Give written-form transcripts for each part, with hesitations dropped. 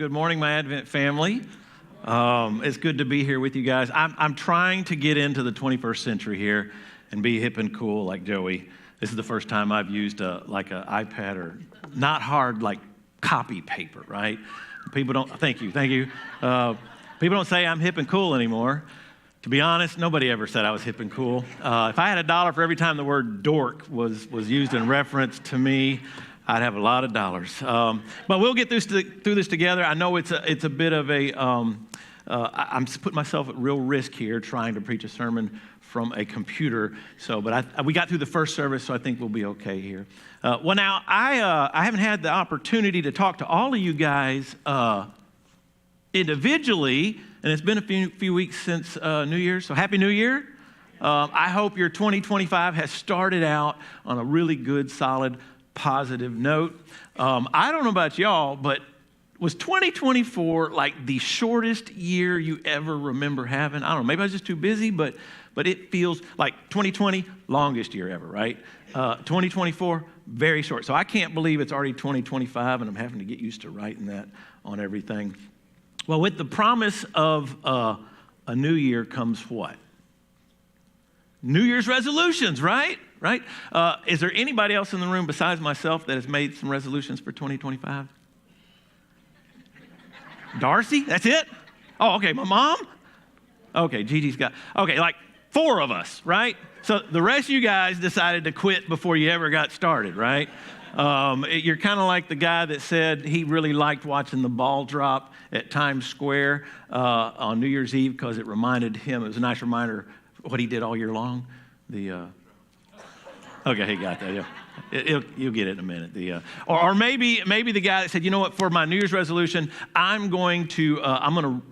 Good morning, my Advent family. It's good to be here with you guys. I'm trying to get into the 21st century here and be hip and cool like Joey. This is the first time I've used an iPad or not hard like copy paper, right? People don't, thank you. People don't say I'm hip and cool anymore. To be honest, nobody ever said I was hip and cool. If I had $1 for every time the word dork was used in reference to me, I'd have a lot of dollars. But we'll get through this together. I know it's a bit of a, I'm putting myself at real risk here trying to preach a sermon from a computer. But we got through the first service, so I think we'll be okay here. Well, now, I haven't had the opportunity to talk to all of you guys individually, and it's been a few weeks since New Year's, so Happy New Year. I hope your 2025 has started out on a really good, solid, positive note. I don't know about y'all, but was 2024 like the shortest year you ever remember having? I don't know, maybe I was just too busy, but it feels like 2020, longest year ever, right? 2024, very short. So I can't believe it's already 2025 and I'm having to get used to writing that on everything. Well, with the promise of a new year comes what? New Year's resolutions, right? Right? Is there anybody else in the room besides myself that has made some resolutions for 2025? Darcy? That's it? Oh, okay. My mom? Okay, Gigi's got, okay, like 4 of us, right? So the rest of you guys decided to quit before you ever got started, right? You're kind of like the guy that said he really liked watching the ball drop at Times Square on New Year's Eve because it reminded him, it was a nice reminder of what he did all year long. Okay, he got that. Yeah, you'll get it in a minute. Or maybe the guy that said, you know what? For my New Year's resolution, I'm going to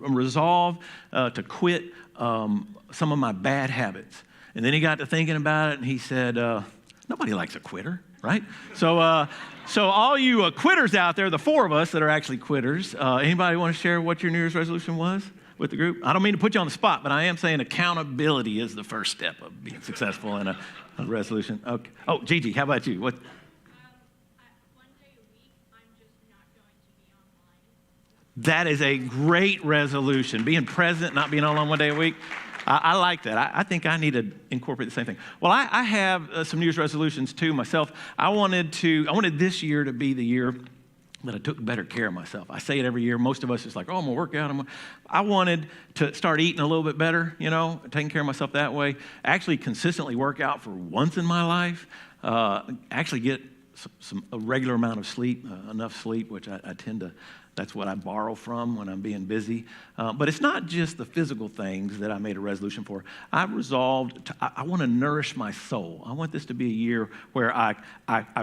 resolve to quit some of my bad habits. And then he got to thinking about it, and he said, nobody likes a quitter, right? So all you quitters out there, the 4 of us that are actually quitters, anybody want to share what your New Year's resolution was with the group? I don't mean to put you on the spot, but I am saying accountability is the first step of being successful in a resolution. Okay. Oh, Gigi, how about you? What? 1 day a week, I'm just not going to be online. That is a great resolution. Being present, not being online 1 day a week. I like that. I think I need to incorporate the same thing. Well, I have some New Year's resolutions too myself. I wanted this year to be the year that I took better care of myself. I say it every year. Most of us is like, oh, I'm going to work out. I wanted to start eating a little bit better, taking care of myself that way. Actually consistently work out for once in my life. Actually get a regular amount of sleep, enough sleep, which I tend to, that's what I borrow from when I'm being busy. But it's not just the physical things that I made a resolution for. I resolved, I want to nourish my soul. I want this to be a year where I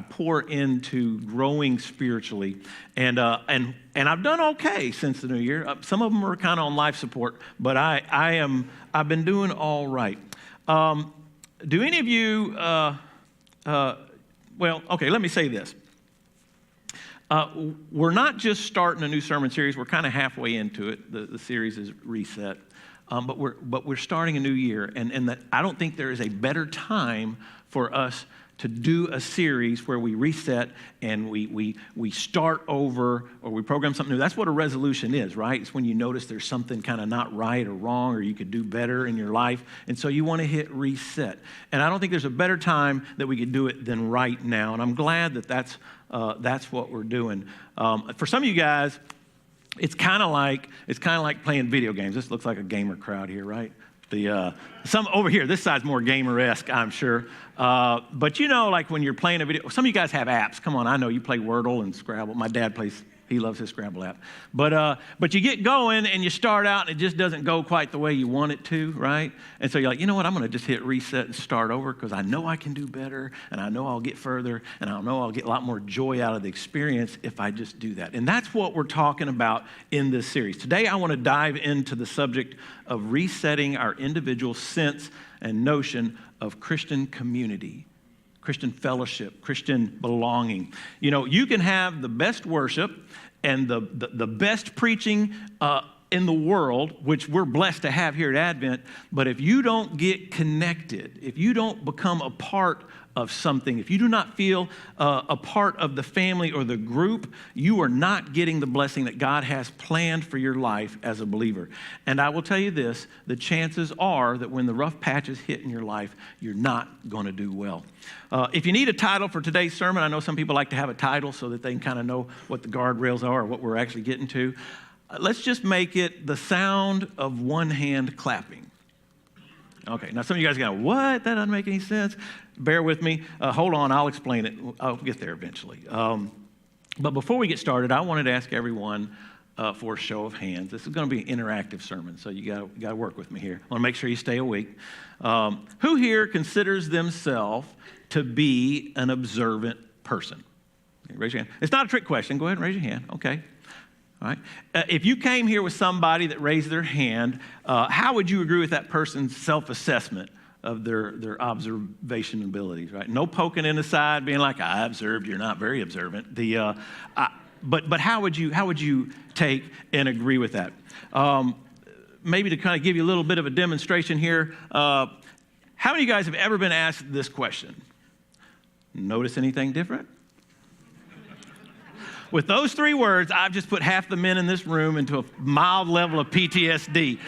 pour into growing spiritually. And I've done okay since the new year. Some of them are kind of on life support, but I've been doing all right. Do any of you, well, okay, let me say this. We're not just starting a new sermon series. We're kind of halfway into it. The series is reset. But we're starting a new year. And that I don't think there is a better time for us to do a series where we reset and we start over or we program something new. That's what a resolution is, right? It's when you notice there's something kind of not right or wrong or you could do better in your life. And so you want to hit reset. And I don't think there's a better time that we could do it than right now. And I'm glad that that's what we're doing. For some of you guys, it's kind of like playing video games. This looks like a gamer crowd here, right? Some over here, this side's more gamer-esque, I'm sure. But like when you're playing a video, some of you guys have apps. Come on, I know you play Wordle and Scrabble. My dad he loves his Scrabble app. But you get going and you start out and it just doesn't go quite the way you want it to, right? And so you're like, you know what, I'm going to just hit reset and start over because I know I can do better and I know I'll get further and I know I'll get a lot more joy out of the experience if I just do that. And that's what we're talking about in this series. Today I want to dive into the subject of resetting our individual sense and notion of Christian community, Christian fellowship, Christian belonging. You can have the best worship and the best preaching in the world, which we're blessed to have here at Advent, but if you don't get connected, if you don't become a part of something, if you do not feel a part of the family or the group, you are not getting the blessing that God has planned for your life as a believer. And I will tell you this, the chances are that when the rough patches hit in your life, you're not going to do well. If you need a title for today's sermon, I know some people like to have a title so that they can kind of know what the guardrails are or what we're actually getting to. Let's just make it the sound of one hand clapping. Okay, now some of you guys are going, what? That doesn't make any sense. Bear with me. Hold on, I'll explain it. I'll get there eventually. But before we get started, I wanted to ask everyone for a show of hands. This is going to be an interactive sermon, so you got to work with me here. I want to make sure you stay awake. Who here considers themselves to be an observant person? Okay, raise your hand. It's not a trick question. Go ahead and raise your hand. Okay. All right. If you came here with somebody that raised their hand, how would you agree with that person's self-assessment of their observation abilities? Right. No poking in the side, being like, I observed. You're not very observant. But how would you take and agree with that? Maybe to kind of give you a little bit of a demonstration here. How many of you guys have ever been asked this question? Notice anything different? With those three words, I've just put half the men in this room into a mild level of PTSD.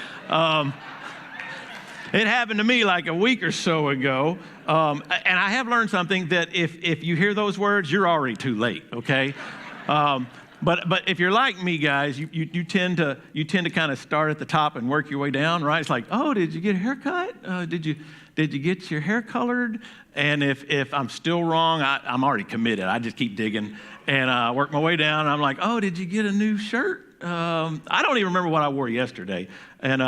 It happened to me like a week or so ago. And I have learned something that if you hear those words, you're already too late, okay? But if you're like me, guys, you tend to kind of start at the top and work your way down, right? It's like, oh, did you get a haircut? Did you get your hair colored? And if I'm still wrong, I'm already committed. I just keep digging and work my way down. And I'm like, oh, did you get a new shirt? I don't even remember what I wore yesterday. And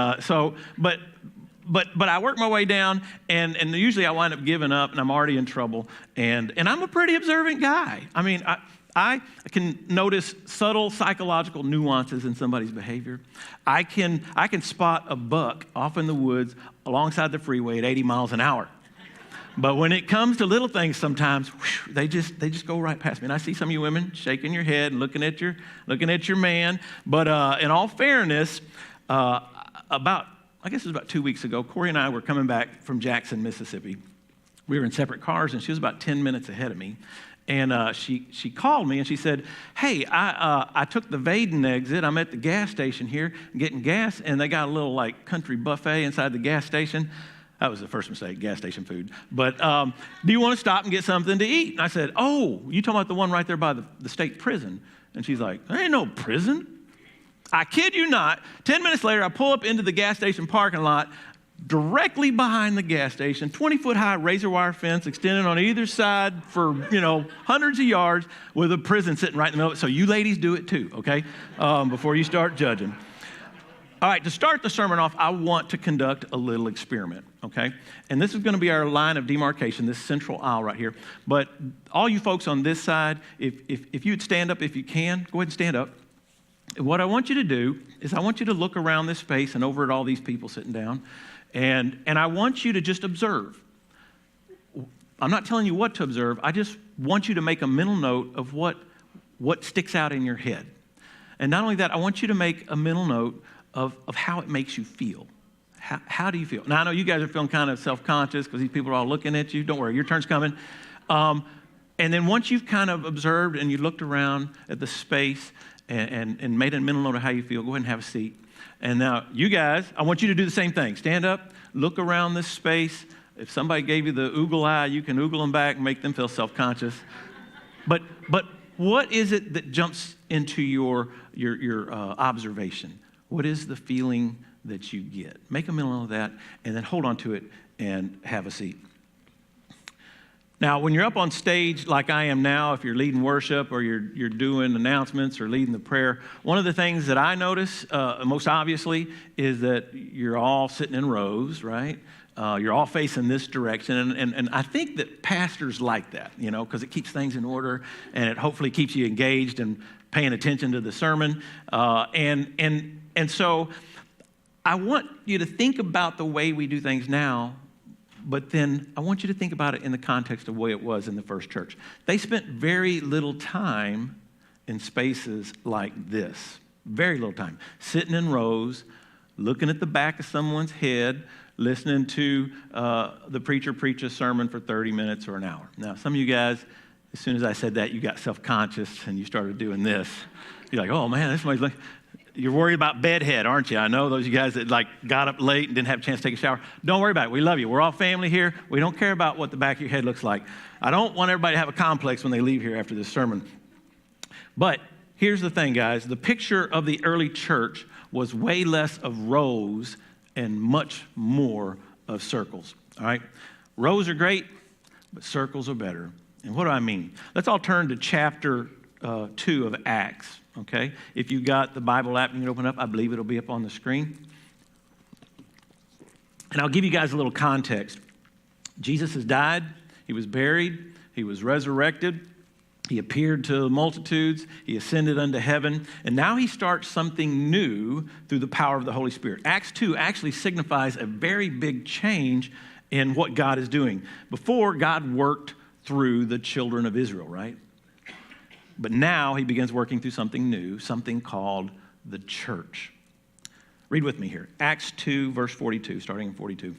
but I work my way down, and usually I wind up giving up, and I'm already in trouble. And I'm a pretty observant guy. I mean, I can notice subtle psychological nuances in somebody's behavior. I can spot a buck off in the woods alongside the freeway at 80 miles an hour. But when it comes to little things, sometimes they just go right past me. And I see some of you women shaking your head and looking at your man. But in all fairness, I guess it was about 2 weeks ago, Corey and I were coming back from Jackson, Mississippi. We were in separate cars, and she was about 10 minutes ahead of me. And she called me, and she said, hey, I took the Vaden exit. I'm at the gas station here getting gas, and they got a little, like, country buffet inside the gas station. That was the first mistake, gas station food. But do you want to stop and get something to eat? And I said, oh, you talking about the one right there by the state prison? And she's like, there ain't no prison. I kid you not. 10 minutes later, I pull up into the gas station parking lot, directly behind the gas station, 20-foot high razor wire fence extended on either side for, hundreds of yards with a prison sitting right in the middle of it. So you ladies do it too, okay, before you start judging. All right, to start the sermon off, I want to conduct a little experiment, okay? And this is going to be our line of demarcation, this central aisle right here. But all you folks on this side, if you'd stand up if you can, go ahead and stand up. What I want you to do is I want you to look around this space and over at all these people sitting down, and I want you to just observe. I'm not telling you what to observe. I just want you to make a mental note of what sticks out in your head. And not only that, I want you to make a mental note of how it makes you feel. How do you feel? Now, I know you guys are feeling kind of self-conscious because these people are all looking at you. Don't worry, your turn's coming. And then once you've kind of observed and you looked around at the space and made a mental note of how you feel, go ahead and have a seat. And now, you guys, I want you to do the same thing. Stand up, look around this space. If somebody gave you the oogle eye, you can oogle them back and make them feel self-conscious. But what is it that jumps into your observation? What is the feeling that you get? Make a mental note of that, and then hold on to it and have a seat. Now, when you're up on stage like I am now, if you're leading worship or you're doing announcements or leading the prayer, one of the things that I notice most obviously is that you're all sitting in rows, right? You're all facing this direction, and I think that pastors like that, because it keeps things in order, and it hopefully keeps you engaged and paying attention to the sermon. And so I want you to think about the way we do things now, but then I want you to think about it in the context of the way it was in the first church. They spent very little time in spaces like this. Very little time. Sitting in rows, looking at the back of someone's head, listening to the preacher preach a sermon for 30 minutes or an hour. Now, some of you guys, as soon as I said that, you got self-conscious and you started doing this. You're like, oh man, this like, you're worried about bedhead, aren't you? I know those of you guys that like got up late and didn't have a chance to take a shower. Don't worry about it. We love you. We're all family here. We don't care about what the back of your head looks like. I don't want everybody to have a complex when they leave here after this sermon. But here's the thing, guys. The picture of the early church was way less of rows and much more of circles, all right? Rows are great, but circles are better. And what do I mean? Let's all turn to chapter 2 of Acts, okay? If you got the Bible app, you can open up. I believe it'll be up on the screen. And I'll give you guys a little context. Jesus has died. He was buried. He was resurrected. He appeared to multitudes. He ascended unto heaven. And now he starts something new through the power of the Holy Spirit. Acts 2 actually signifies a very big change in what God is doing. Before, God worked through the children of Israel, right? But now he begins working through something new, something called the church. Read with me here. Acts 2, verse 42, starting in 42.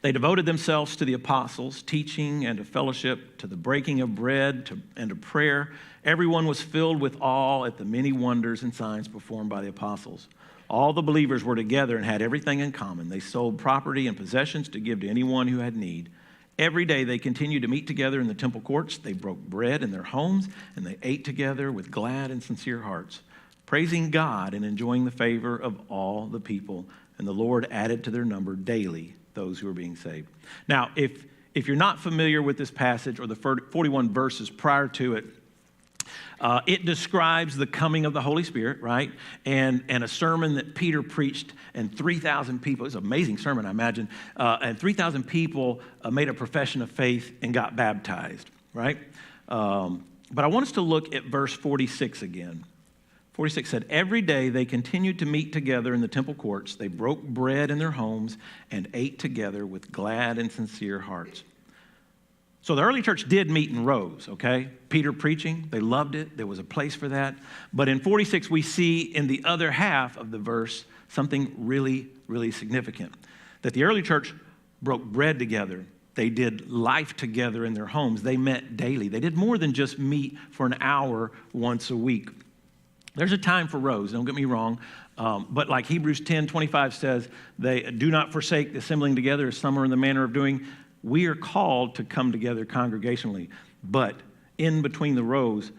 They devoted themselves to the apostles, teaching and to fellowship, to the breaking of bread and to prayer. Everyone was filled with awe at the many wonders and signs performed by the apostles. All the believers were together and had everything in common. They sold property and possessions to give to anyone who had need. Every day they continued to meet together in the temple courts. They broke bread in their homes, and they ate together with glad and sincere hearts, praising God and enjoying the favor of all the people. And the Lord added to their number daily those who were being saved. Now, if you're not familiar with this passage or the 41 verses prior to it, it describes the coming of the Holy Spirit, right? And a sermon that Peter preached, and 3,000 people, it's an amazing sermon, I imagine, and 3,000 people made a profession of faith and got baptized, right? But I want us to look at verse 46 again. 46 said, every day they continued to meet together in the temple courts. They broke bread in their homes and ate together with glad and sincere hearts. So the early church did meet in rows, okay? Peter preaching, they loved it. There was a place for that. But in 46, we see in the other half of the verse something really, really significant. That the early church broke bread together. They did life together in their homes. They met daily. They did more than just meet for an hour once a week. There's a time for rows, don't get me wrong. But like Hebrews 10:25 says, they do not forsake the assembling together as some are in the manner of doing. We are called to come together congregationally, but in between the rows,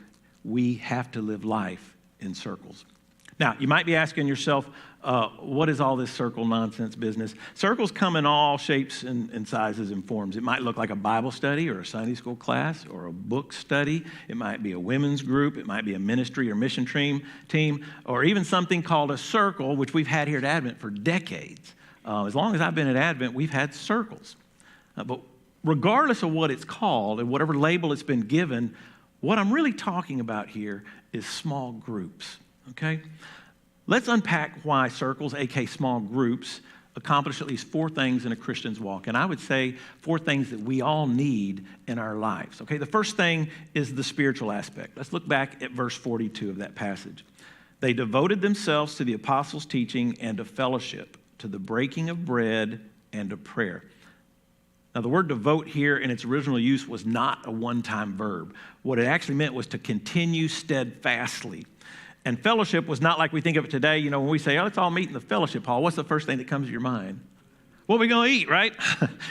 we have to live life in circles. Now, you might be asking yourself, what is all this circle nonsense business? Circles come in all shapes and sizes and forms. It might look like a Bible study or a Sunday school class or a book study. It might be a women's group. It might be a ministry or mission team, or even something called a circle, which we've had here at Advent for decades. As long as I've been at Advent, we've had circles. But regardless of what it's called and whatever label it's been given, what I'm really talking about here is small groups, okay? Let's unpack why circles, aka small groups, accomplish at least 4 things in a Christian's walk. And I would say 4 things that we all need in our lives, okay? The first thing is the spiritual aspect. Let's look back at verse 42 of that passage. They devoted themselves to the apostles' teaching and to fellowship, to the breaking of bread and to prayer. Now, the word devote here in its original use was not a one-time verb. What it actually meant was to continue steadfastly. And fellowship was not like we think of it today. You know, when we say, oh, let's all meet in the fellowship hall, what's the first thing that comes to your mind? What are we going to eat, right?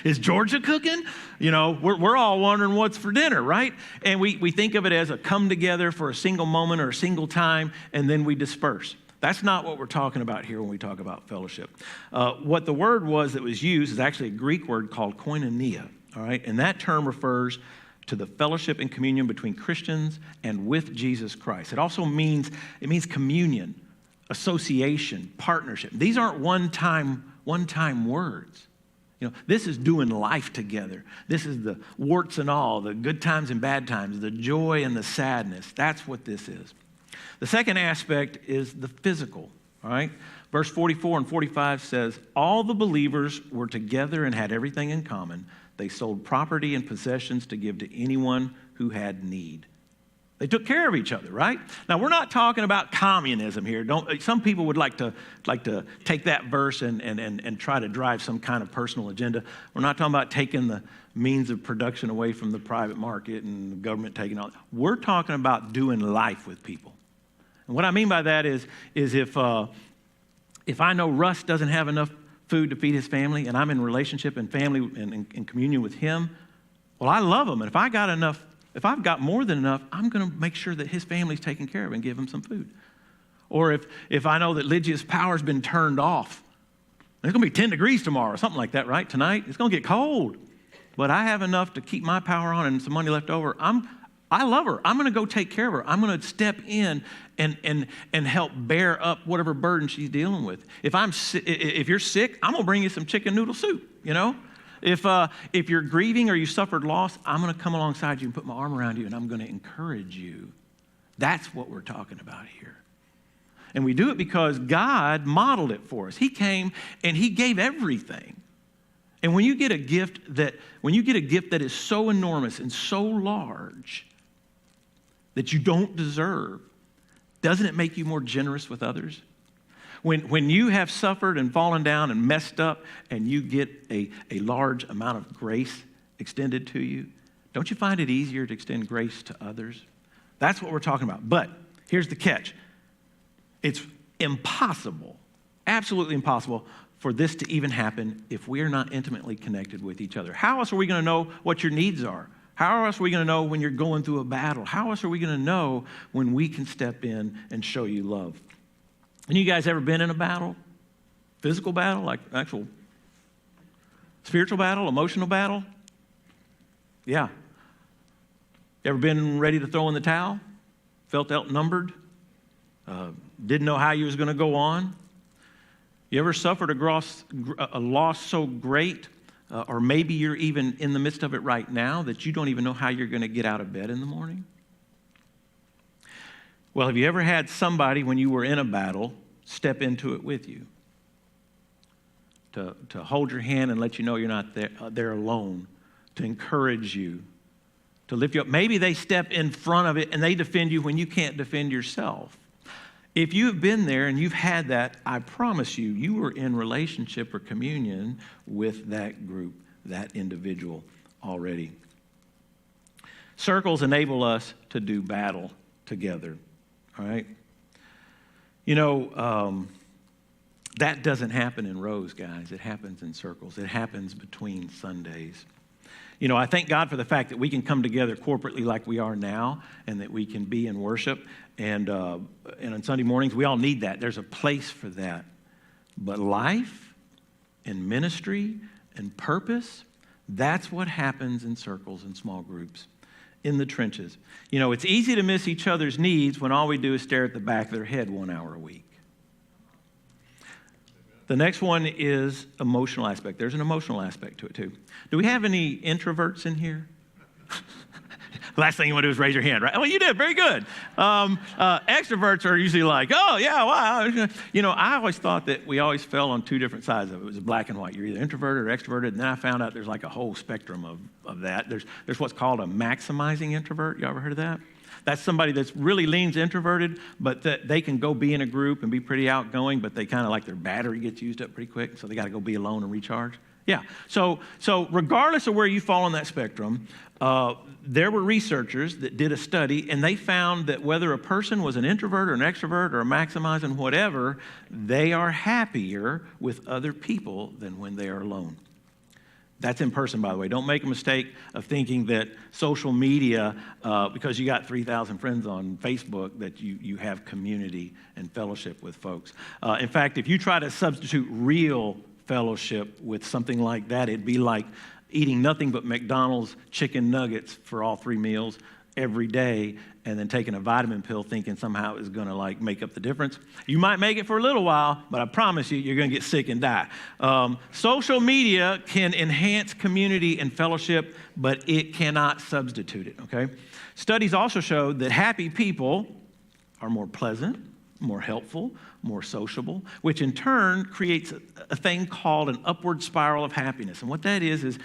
Is Georgia cooking? You know, we're all wondering what's for dinner, right? And we think of it as a come together for a single moment or a single time, and then we disperse. That's not what we're talking about here when we talk about fellowship. What the word was that was used is actually a Greek word called koinonia, all right? And that term refers to the fellowship and communion between Christians and with Jesus Christ. It also means communion, association, partnership. These aren't one-time words. You know, this is doing life together. This is the warts and all, the good times and bad times, the joy and the sadness. That's what this is. The second aspect is the physical, all right? Verse 44 and 45 says, all the believers were together and had everything in common. They sold property and possessions to give to anyone who had need. They took care of each other, right? Now, we're not talking about communism here. Some people would like to take that verse and try to drive some kind of personal agenda. We're not talking about taking the means of production away from the private market and the government taking all. We're talking about doing life with people. And what I mean by that is if I know Russ doesn't have enough food to feed his family, and I'm in relationship and family and in communion with him, well, I love him. And if I've got more than enough, I'm going to make sure that his family's taken care of and give him some food. Or if I know that Lygia's power's been turned off, it's going to be 10 degrees tomorrow, something like that, right? Tonight, it's going to get cold. But I have enough to keep my power on and some money left over. I love her. I'm going to go take care of her. I'm going to step in and help bear up whatever burden she's dealing with. If you're sick, I'm going to bring you some chicken noodle soup, you know? If you're grieving or you suffered loss, I'm going to come alongside you and put my arm around you, and I'm going to encourage you. That's what we're talking about here. And we do it because God modeled it for us. He came and he gave everything. And when you get a gift that is so enormous and so large that you don't deserve, doesn't it make you more generous with others? When you have suffered and fallen down and messed up and you get a large amount of grace extended to you, don't you find it easier to extend grace to others? That's what we're talking about. But here's the catch. It's impossible, absolutely impossible, for this to even happen if we are not intimately connected with each other. How else are we going to know what your needs are? How else are we going to know when you're going through a battle? How else are we going to know when we can step in and show you love? And you guys ever been in a battle? Physical battle, like actual spiritual battle, emotional battle? Yeah. Ever been ready to throw in the towel? Felt outnumbered? Didn't know how you was going to go on? You ever suffered a loss so great, or maybe you're even in the midst of it right now, that you don't even know how you're going to get out of bed in the morning? Well, have you ever had somebody, when you were in a battle, step into it with you? To hold your hand and let you know you're not there alone, to encourage you, to lift you up. Maybe they step in front of it and they defend you when you can't defend yourself. If you've been there and you've had that, I promise you, you were in relationship or communion with that group, that individual already. Circles enable us to do battle together, all right? You know, that doesn't happen in rows, guys. It happens in circles. It happens between Sundays. You know, I thank God for the fact that we can come together corporately like we are now, and that we can be in worship. And on Sunday mornings, we all need that. There's a place for that. But life and ministry and purpose, that's what happens in circles and small groups, in the trenches. You know, it's easy to miss each other's needs when all we do is stare at the back of their head 1 hour a week. The next one is emotional aspect. There's an emotional aspect to it too. Do we have any introverts in here? Last thing you want to do is raise your hand, right? Well, you did, very good. Extroverts are usually like, oh yeah, wow. You know, I always thought that we always fell on two different sides of it. It was black and white. You're either introverted or extroverted. And then I found out there's like a whole spectrum of that. There's what's called a maximizing introvert. You ever heard of that? That's somebody that's really leans introverted, but that they can go be in a group and be pretty outgoing, but they kind of like their battery gets used up pretty quick, so they got to go be alone and recharge. Yeah, so regardless of where you fall on that spectrum, there were researchers that did a study, and they found that whether a person was an introvert or an extrovert or a maximizing whatever, they are happier with other people than when they are alone. That's in person, by the way. Don't make a mistake of thinking that social media, because you got 3,000 friends on Facebook, that you have community and fellowship with folks. In fact, if you try to substitute real fellowship with something like that, it'd be like eating nothing but McDonald's chicken nuggets for all 3 meals every day, and then taking a vitamin pill thinking somehow it's going to like make up the difference. You might make it for a little while, but I promise you, you're going to get sick and die. Social media can enhance community and fellowship, but it cannot substitute it, okay? Studies also show that happy people are more pleasant, more helpful, more sociable, which in turn creates a thing called an upward spiral of happiness. And what that is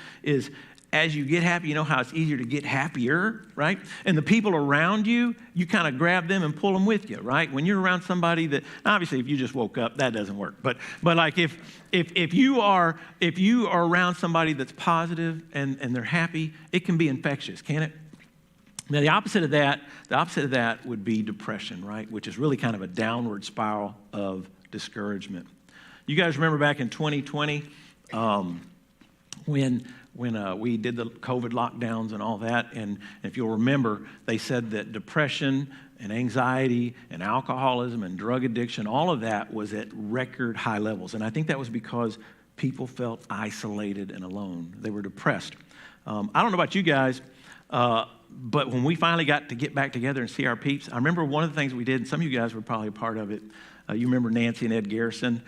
as you get happy, you know how it's easier to get happier, right? And the people around you, you kind of grab them and pull them with you, right? When you're around somebody that, obviously if you just woke up, that doesn't work. But like if you are around somebody that's positive and they're happy, it can be infectious, can't it? Now the opposite of that would be depression, right? Which is really kind of a downward spiral of discouragement. You guys remember back in 2020 when we did the COVID lockdowns and all that, and if you'll remember, they said that depression and anxiety and alcoholism and drug addiction, all of that was at record high levels. And I think that was because people felt isolated and alone. They were depressed. I don't know about you guys, but when we finally got to get back together and see our peeps, I remember one of the things we did, and some of you guys were probably a part of it. You remember Nancy and Ed Garrison?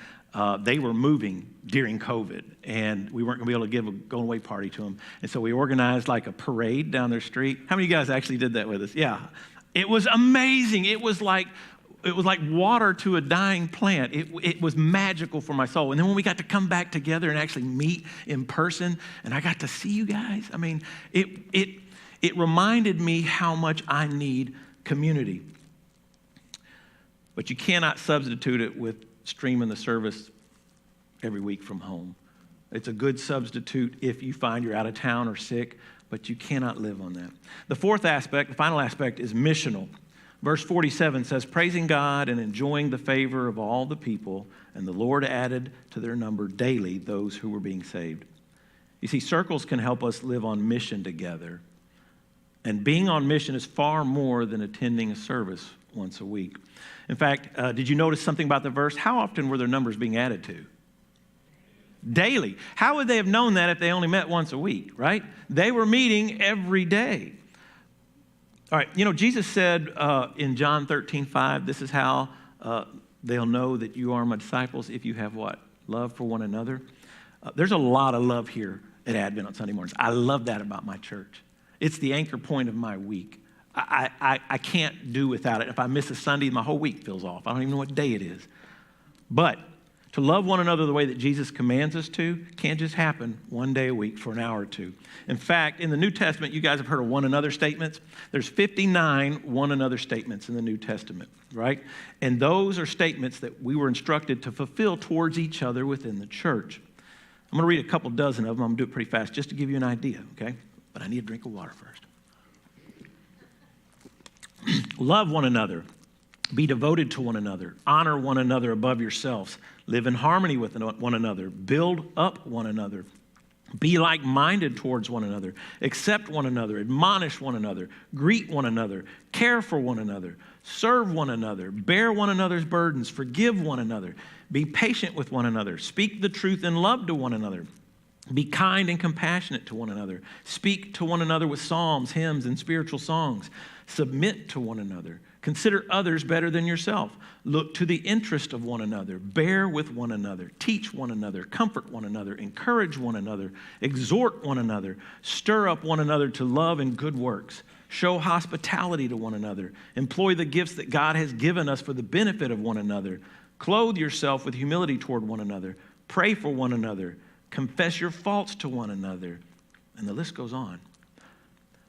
They were moving during COVID, and we weren't going to be able to give a going-away party to them. And so we organized like a parade down their street. How many of you guys actually did that with us? Yeah. It was amazing. It was like water to a dying plant. It was magical for my soul. And then when we got to come back together and actually meet in person, and I got to see you guys, I mean, it reminded me how much I need community. But you cannot substitute it with streaming the service every week from home. It's a good substitute if you find you're out of town or sick, but you cannot live on that. The fourth aspect, the final aspect, is missional. Verse 47 says, praising God and enjoying the favor of all the people, and the Lord added to their number daily those who were being saved. You see, circles can help us live on mission together. And being on mission is far more than attending a service once a week. In fact, did you notice something about the verse? How often were their numbers being added to? Daily. How would they have known that if they only met once a week, right? They were meeting every day. All right, you know, Jesus said in John 13:5, this is how they'll know that you are my disciples if you have what? Love for one another. There's a lot of love here at Advent on Sunday mornings. I love that about my church. It's the anchor point of my week. I can't do without it. If I miss a Sunday, my whole week feels off. I don't even know what day it is. But to love one another the way that Jesus commands us to can't just happen one day a week for an hour or two. In fact, in the New Testament, you guys have heard of one another statements. There's 59 one another statements in the New Testament, right? And those are statements that we were instructed to fulfill towards each other within the church. I'm going to read a couple dozen of them. I'm going to do it pretty fast just to give you an idea, okay? But I need a drink of water first. Love one another. Be devoted to one another. Honor one another above yourselves. Live in harmony with one another. Build up one another. Be like-minded towards one another. Accept one another. Admonish one another. Greet one another. Care for one another. Serve one another. Bear one another's burdens. Forgive one another. Be patient with one another. Speak the truth in love to one another. Be kind and compassionate to one another. Speak to one another with psalms, hymns, and spiritual songs. Submit to one another. Consider others better than yourself. Look to the interest of one another. Bear with one another. Teach one another. Comfort one another. Encourage one another. Exhort one another. Stir up one another to love and good works. Show hospitality to one another. Employ the gifts that God has given us for the benefit of one another. Clothe yourself with humility toward one another. Pray for one another. Confess your faults to one another. And the list goes on.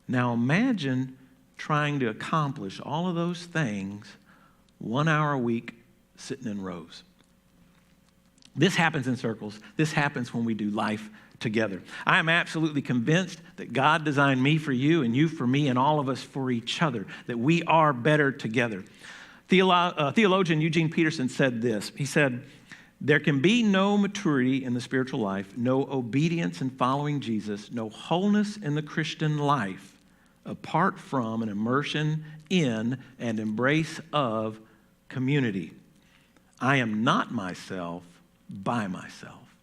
Now imagine trying to accomplish all of those things 1 hour a week sitting in rows. This happens in circles. This happens when we do life together. I am absolutely convinced that God designed me for you and you for me and all of us for each other, that we are better together. Theologian Eugene Peterson said this. He said, there can be no maturity in the spiritual life, no obedience in following Jesus, no wholeness in the Christian life apart from an immersion in and embrace of community. I am not myself by myself.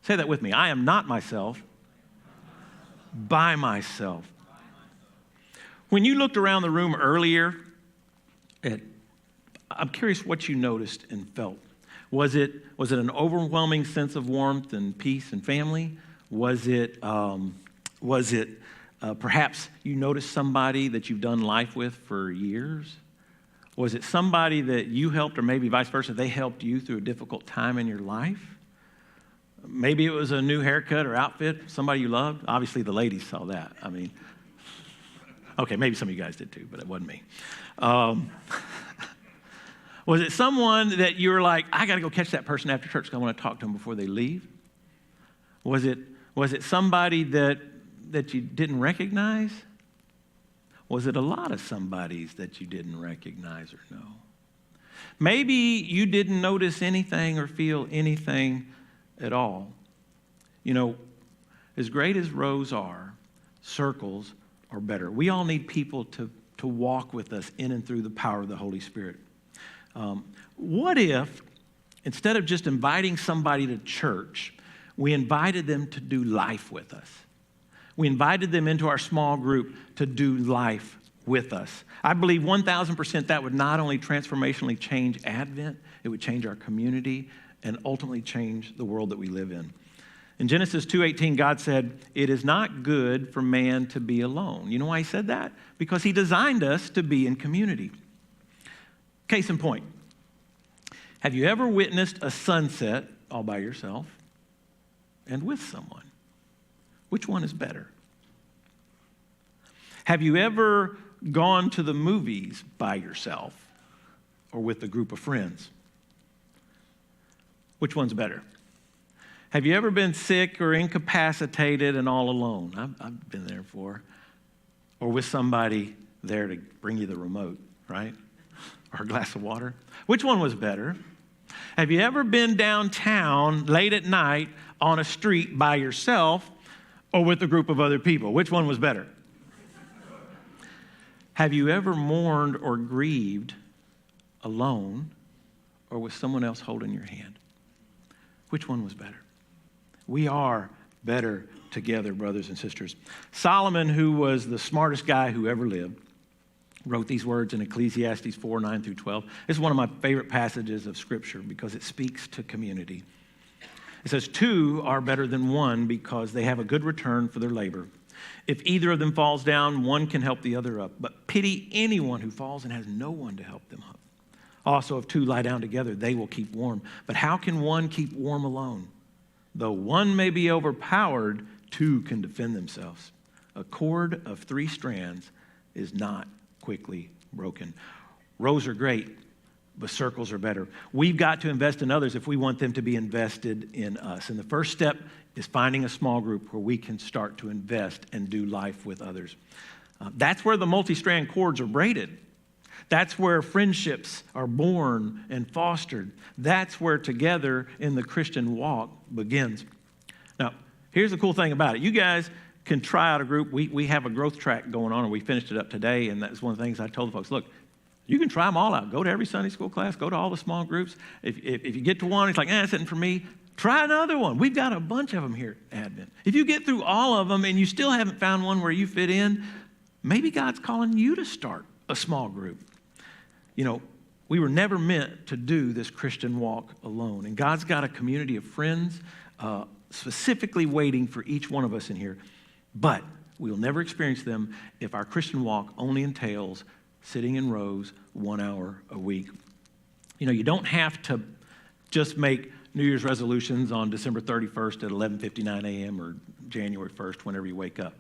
Say that with me. I am not myself by myself. When you looked around the room earlier, I'm curious what you noticed and felt. Was it an overwhelming sense of warmth and peace and family? Was it perhaps you noticed somebody that you've done life with for years? Was it somebody that you helped, or maybe vice versa, they helped you through a difficult time in your life? Maybe it was a new haircut or outfit, somebody you loved. Obviously, the ladies saw that. Okay, maybe some of you guys did too, but it wasn't me. Was it someone that you were like, I got to go catch that person after church because I want to talk to them before they leave? Was it somebody that you didn't recognize? Was it a lot of somebodies that you didn't recognize or know? Maybe you didn't notice anything or feel anything at all. You know, as great as rows are, circles are better. We all need people to walk with us in and through the power of the Holy Spirit. What if, instead of just inviting somebody to church, we invited them to do life with us? We invited them into our small group to do life with us. I believe 1,000% that would not only transformationally change Advent, it would change our community and ultimately change the world that we live in. In Genesis 2:18, God said, "It is not good for man to be alone." You know why he said that? Because he designed us to be in community. Case in point, have you ever witnessed a sunset all by yourself and with someone? Which one is better? Have you ever gone to the movies by yourself or with a group of friends? Which one's better? Have you ever been sick or incapacitated and all alone? I've been there before. Or with somebody there to bring you the remote, right? Or a glass of water. Which one was better? Have you ever been downtown late at night on a street by yourself or with a group of other people? Which one was better? Have you ever mourned or grieved alone or with someone else holding your hand? Which one was better? We are better together, brothers and sisters. Solomon, who was the smartest guy who ever lived, wrote these words in Ecclesiastes 4:9-12. This is one of my favorite passages of Scripture because it speaks to community. It says, "Two are better than one because they have a good return for their labor. If either of them falls down, one can help the other up. But pity anyone who falls and has no one to help them up. Also, if two lie down together, they will keep warm. But how can one keep warm alone? Though one may be overpowered, two can defend themselves. A cord of 3 strands is not quickly broken." Rows are great, but circles are better. We've got to invest in others if we want them to be invested in us. And the first step is finding a small group where we can start to invest and do life with others. That's where the multi-strand cords are braided. That's where friendships are born and fostered. That's where together in the Christian walk begins. Now, here's the cool thing about it. You guys can try out a group. We have a growth track going on, and we finished it up today, and that's one of the things I told the folks. Look, you can try them all out. Go to every Sunday school class. Go to all the small groups. If you get to one, it's like, it's isn't for me. Try another one. We've got a bunch of them here at Advent. If you get through all of them and you still haven't found one where you fit in, maybe God's calling you to start a small group. You know, we were never meant to do this Christian walk alone. And God's got a community of friends specifically waiting for each one of us in here. But we'll never experience them if our Christian walk only entails sitting in rows 1 hour a week. You know, you don't have to just make New Year's resolutions on December 31st at 11:59 a.m. or January 1st, whenever you wake up.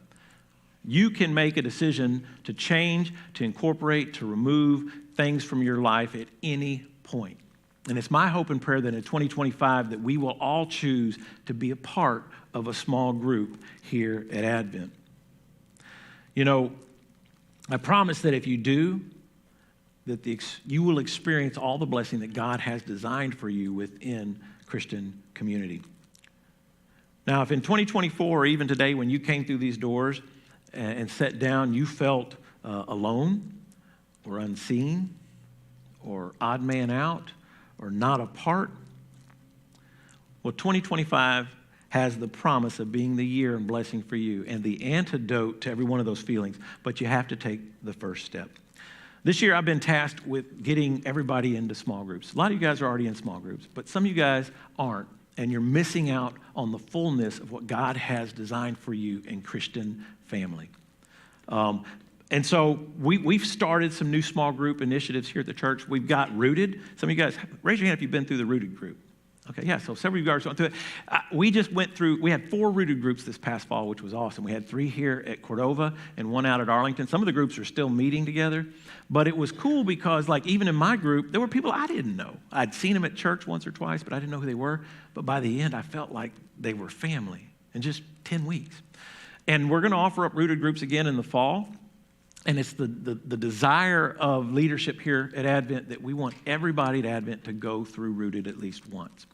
You can make a decision to change, to incorporate, to remove things from your life at any point. And it's my hope and prayer that in 2025 that we will all choose to be a part of a small group here at Advent. You know, I promise that if you do, that you will experience all the blessing that God has designed for you within Christian community. Now, if in 2024 or even today when you came through these doors and sat down, you felt alone or unseen or odd man out or not a part, well, 2025 has the promise of being the year and blessing for you and the antidote to every one of those feelings, but you have to take the first step. This year, I've been tasked with getting everybody into small groups. A lot of you guys are already in small groups, but some of you guys aren't, and you're missing out on the fullness of what God has designed for you in Christian family. And so we've started some new small group initiatives here at the church. We've got Rooted. Some of you guys, raise your hand if you've been through the Rooted group. Okay, yeah, so several of you guys went through it. We just went through, we had 4 rooted groups this past fall, which was awesome. We had 3 here at Cordova and 1 out at Arlington. Some of the groups are still meeting together, but it was cool because, like, even in my group, there were people I didn't know. I'd seen them at church once or twice, but I didn't know who they were. But by the end, I felt like they were family in just 10 weeks. And we're going to offer up rooted groups again in the fall. And it's the desire of leadership here at Advent that we want everybody at Advent to go through Rooted at least once.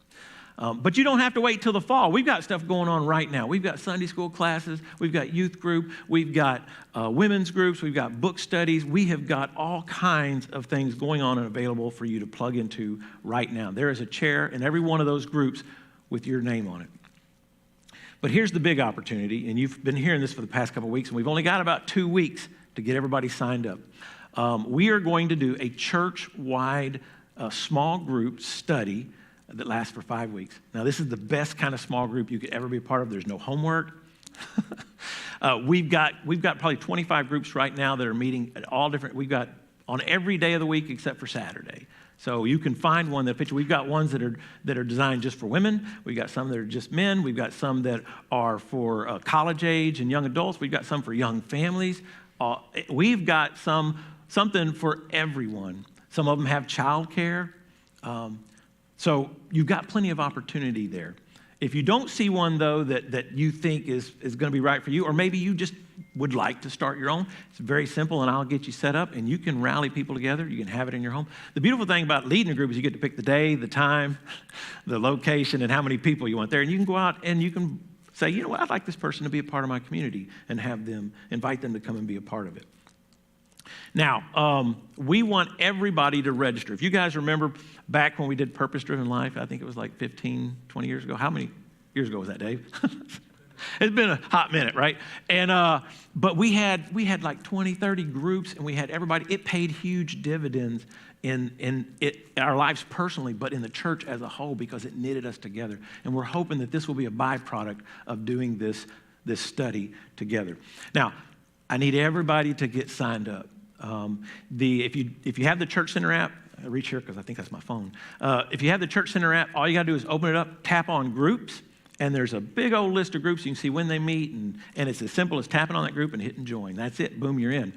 But you don't have to wait till the fall. We've got stuff going on right now. We've got Sunday school classes. We've got youth group. We've got women's groups. We've got book studies. We have got all kinds of things going on and available for you to plug into right now. There is a chair in every one of those groups with your name on it. But here's the big opportunity, and you've been hearing this for the past couple of weeks, and we've only got about 2 weeks to get everybody signed up. We are going to do a church-wide small group study that lasts for 5 weeks. Now, this is the best kind of small group you could ever be a part of. There's no homework. We've got probably 25 groups right now that are meeting at all different. We've got on every day of the week except for Saturday. So you can find one that fits you. We've got ones that are designed just for women. We've got some that are just men. We've got some that are for college age and young adults. We've got some for young families. We've got something for everyone. Some of them have childcare. So you've got plenty of opportunity there. If you don't see one, though, that you think is going to be right for you, or maybe you just would like to start your own, it's very simple, and I'll get you set up, and you can rally people together. You can have it in your home. The beautiful thing about leading a group is you get to pick the day, the time, the location, and how many people you want there. And you can go out and you can say, you know what, I'd like this person to be a part of my community, and invite them to come and be a part of it. Now, we want everybody to register. If you guys remember back when we did Purpose Driven Life, I think it was like 15, 20 years ago. How many years ago was that, Dave? It's been a hot minute, right? And but we had like 20, 30 groups, and we had everybody. It paid huge dividends in our lives personally, but in the church as a whole, because it knitted us together. And we're hoping that this will be a byproduct of doing this study together. Now, I need everybody to get signed up. If you have the Church Center app, I reach here because I think that's my phone. If you have the Church Center app, all you got to do is open it up, tap on groups, and there's a big old list of groups. You can see when they meet, and it's as simple as tapping on that group and hitting join. That's it. Boom, you're in.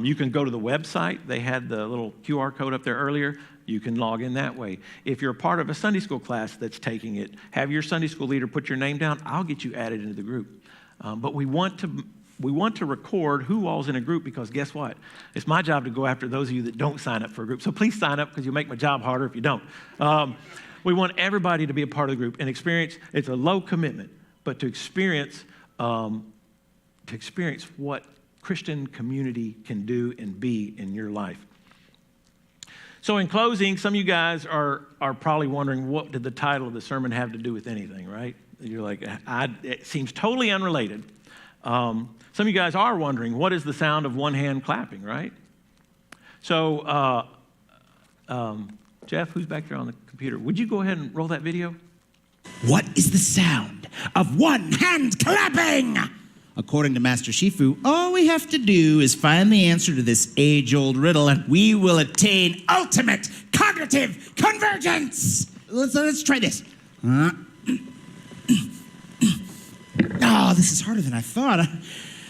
You can go to the website. They had the little QR code up there earlier. You can log in that way. If you're a part of a Sunday school class that's taking it, have your Sunday school leader put your name down. I'll get you added into the group. But we want to record who all's in a group, because guess what? It's my job to go after those of you that don't sign up for a group. So please sign up, because you'll make my job harder if you don't. We want everybody to be a part of the group and experience. It's a low commitment, but to experience what Christian community can do and be in your life. So in closing, some of you guys are probably wondering, what did the title of the sermon have to do with anything, right? You're like, it seems totally unrelated. Some of you guys are wondering, what is the sound of one hand clapping, right? So, Jeff, who's back there on the computer, would you go ahead and roll that video? What is the sound of one hand clapping? According to Master Shifu, all we have to do is find the answer to this age-old riddle, and we will attain ultimate cognitive convergence. Let's try this. Oh, this is harder than I thought.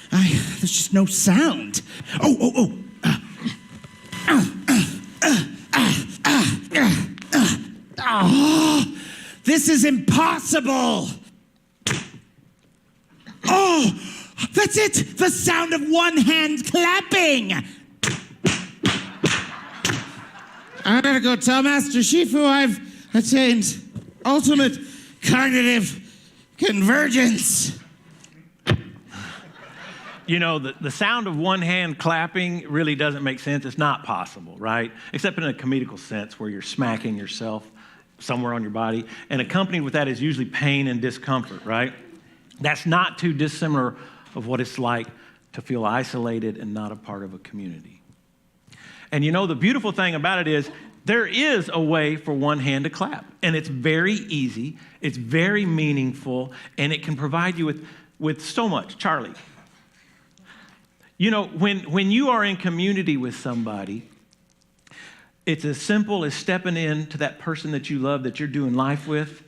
There's just no sound. This is impossible. Oh, that's it. The sound of one hand clapping. I gotta go tell Master Shifu I've attained ultimate cognitive convergence. You know, the sound of one hand clapping really doesn't make sense. It's not possible, right? Except in a comedical sense, where you're smacking yourself somewhere on your body. And accompanied with that is usually pain and discomfort, right? That's not too dissimilar of what it's like to feel isolated and not a part of a community. And you know, the beautiful thing about it is, there is a way for one hand to clap. And it's very easy, it's very meaningful, and it can provide you with so much. Charlie, you know, when you are in community with somebody, It's as simple as stepping in to that person that you love, that you're doing life with,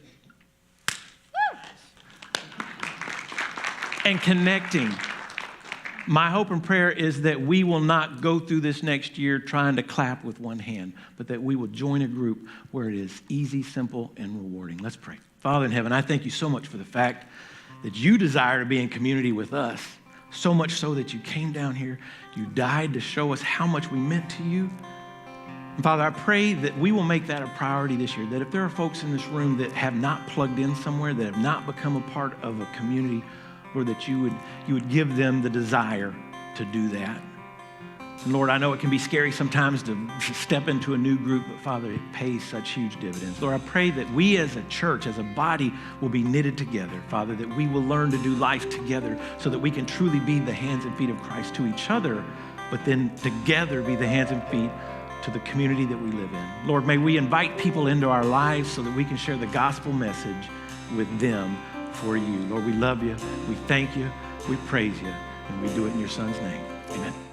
and connecting. My hope and prayer is that we will not go through this next year trying to clap with one hand, but that we will join a group where it is easy, simple, and rewarding. Let's pray. Father in heaven, I thank you so much for the fact that you desire to be in community with us, so much so that you came down here, you died to show us how much we meant to you. And Father, I pray that we will make that a priority this year, that if there are folks in this room that have not plugged in somewhere, that have not become a part of a community, Lord, that you would give them the desire to do that. And Lord, I know it can be scary sometimes to step into a new group, but Father, it pays such huge dividends. Lord, I pray that we as a church, as a body, will be knitted together, Father, that we will learn to do life together so that we can truly be the hands and feet of Christ to each other, but then together be the hands and feet to the community that we live in. Lord, may we invite people into our lives so that we can share the gospel message with them for you. Lord, we love you, we thank you, we praise you, and we do it in your Son's name. Amen.